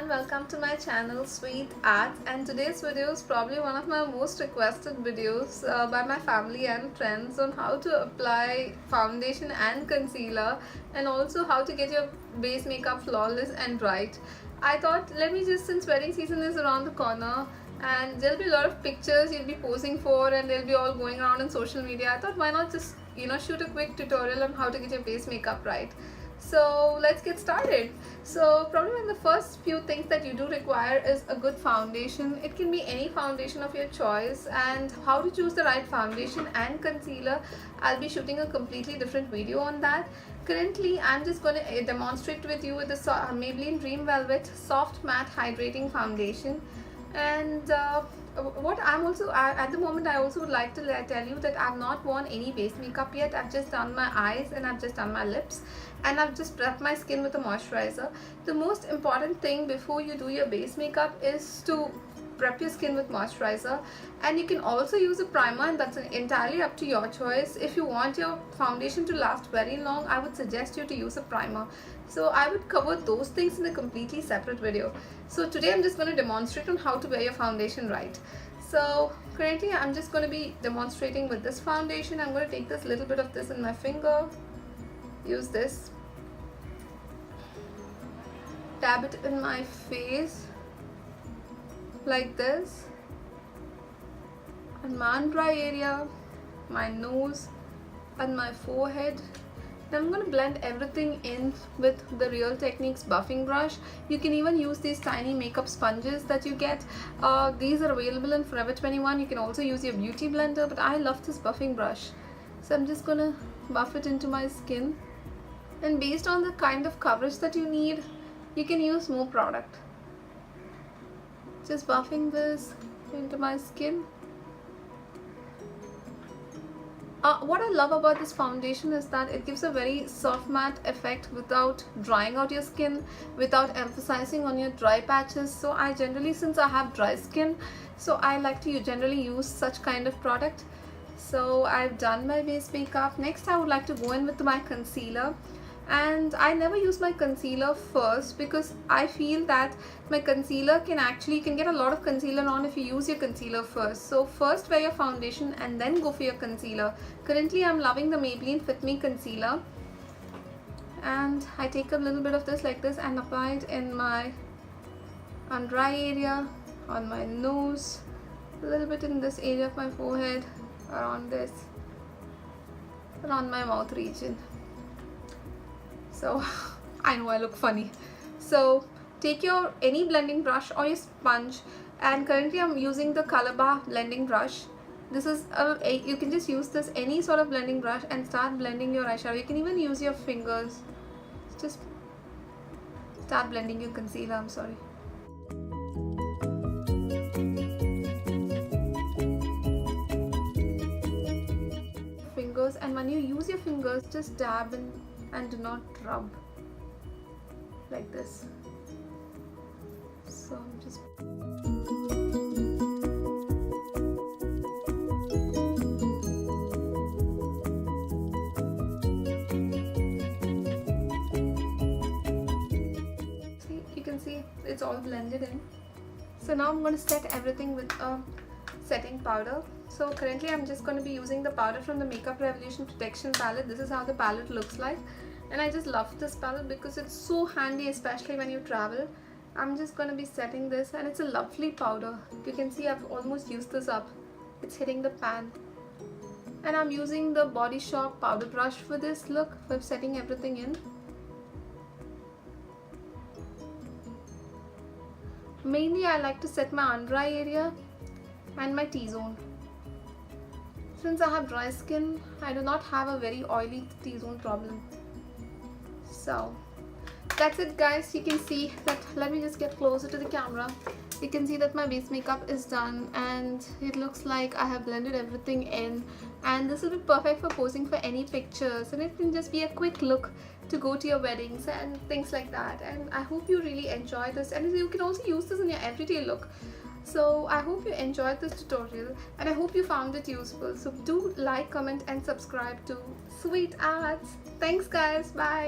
everyone, welcome to my channel Sweet Arts, and today's video is probably one of my most requested videos by my family and friends on how to apply foundation and concealer and also how to get your base makeup flawless and bright. I thought let me just, since wedding season is around the corner and there'll be a lot of pictures you'll be posing for and they'll be all going around on social media, I thought why not just shoot a quick tutorial on how to get your base makeup right. So let's get started. So probably one of the first few things that you do require is a good foundation. It can be any foundation of your choice, and how to choose the right foundation and concealer, I'll be shooting a completely different video on that. Currently I'm just going to demonstrate with you with the Maybelline Dream Velvet Soft Matte Hydrating Foundation. And what I'm also at the moment, I also would like to tell you that I've not worn any base makeup yet. I've just done my eyes and I've just done my lips, and I've just prepped my skin with a moisturizer. The most important thing before you do your base makeup is to prep your skin with moisturizer, and you can also use a primer, and that's entirely up to your choice. If you want your foundation to last very long, I would suggest you to use a primer. So I would cover those things in a completely separate video. So today I'm just going to demonstrate on how to wear your foundation right. So currently I'm just going to be demonstrating with this foundation. I'm going to take this little bit of this in my finger, use this, dab it in my face like this, and my under eye area, my nose and my forehead. Now I'm going to blend everything in with the Real Techniques buffing brush. You can even use these tiny makeup sponges that you get. These are available in Forever 21. You can also use your beauty blender, but I love this buffing brush. So I'm just going to buff it into my skin, and based on the kind of coverage that you need, you can use more product. Just buffing this into my skin. What I love about this foundation is that it gives a very soft matte effect without drying out your skin, without emphasizing on your dry patches. So I generally, since I have dry skin, so I like to generally use such kind of product. So I've done my base makeup. Next I would like to go in with my concealer. And I never use my concealer first because I feel that my concealer can get a lot of concealer on if you use your concealer first. So first wear your foundation and then go for your concealer. Currently I'm loving the Maybelline Fit Me concealer, and I take a little bit of this like this and apply it in my under eye area, on my nose, a little bit in this area of my forehead, around this, around my mouth region. So I know I look funny. So take your any blending brush or your sponge, and currently I'm using the Color Bar blending brush. This is you can just use this any sort of blending brush and start blending your eyeshadow. You can even use your fingers. Just start blending your concealer. I'm sorry. Fingers, and when you use your fingers, just dab in and do not rub like this. So I'm just see, you can see it's all blended in. So now I'm going to set everything with a setting powder. So currently I'm just going to be using the powder from the Makeup Revolution Protection palette. This is how the palette looks like, and I just love this palette because it's so handy, especially when you travel. I'm just going to be setting this, and it's a lovely powder. You can see I've almost used this up. It's hitting the pan. And I'm using the Body Shop powder brush for this look, for setting everything in. Mainly I like to set my under eye area and my T-zone. Since I have dry skin, I do not have a very oily T-zone problem. So that's it guys. You can see that, let me just get closer to the camera. You can see that my base makeup is done, and it looks like I have blended everything in, and this will be perfect for posing for any pictures, and it can just be a quick look to go to your weddings and things like that. And I hope you really enjoy this, and you can also use this in your everyday look. So I hope you enjoyed this tutorial, and I hope you found it useful. So do like, comment and subscribe to Sweet Arts. Thanks guys, bye.